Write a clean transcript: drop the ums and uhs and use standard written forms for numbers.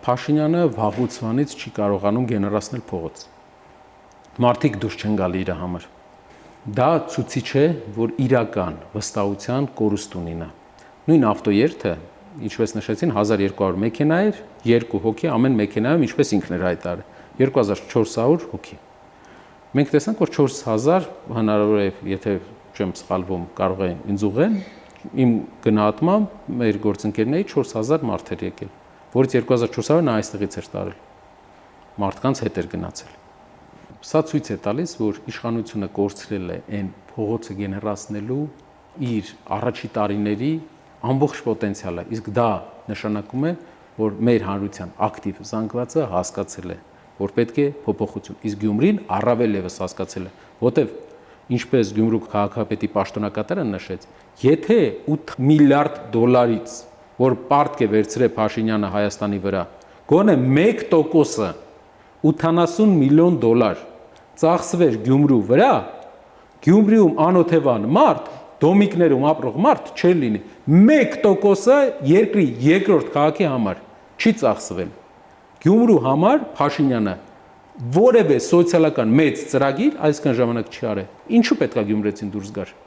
Փաշինյանը վաղուց չի կարողանում գեներացնել փողոց։ Մարդիկ դուրս չեն գալի իր համար։ Դա ցույց է, որ իրական վստահության կորուստ ունի նա։ Նույն ավտոերթը, ինչպես նշեցին, 1200 մեքենա էր, 2 հոգի ամեն մեքենայում, ինչպես ինքն էր հայտարարել, 2400 հոգի։ Մենք տեսանք, որ 4000 հնարավոր է, եթե չեմ սխալվում, կարող է ինձ ուղղել, իմ գնահատմամբ մեր գործընկերների 4000 մարդ էր եկել, որից 2400-ը նա այստեղից էր տարել։ Մարդկանց հետ էր գնացել։ Սա ցույց է տալիս, որ իշխանությունը կորցրել է այն փողոցը գեներացնելու իր առաջի տարիների ամբողջ պոտենցիալը, իսկ դա նշանակում է, որ մեր հանրության ակտիվ զանգվածը հասկացել է, որ պետք է փոփոխություն, իսկ Գյումրին առավել ևս հասկացել է, որտեվ ինչպես Գյումրու քաղաքապետի պաշտոնակատարը նշեց, եթե 8 միլիարդ դոլարից, որ պարտք է վերցրել Փաշինյանը Հայաստանի վրա, գոնե 1%-ը 80 միլիոն դոլար ծախսվեր Գյումրու վրա, Գյումրիում անօթևան մարդ, դոմիկներում ապրող մարդ չէր լինի, 1%-ը երկրի երկրորդ քաղաքի համար չի ծախսվել։ Գյումրու համար Փաշինյանը որևէ սոցիալական մեծ ծրագիր այսքան ժամանակ չի արել։ Ինչու պետք է գյումրեցին դուրս գար։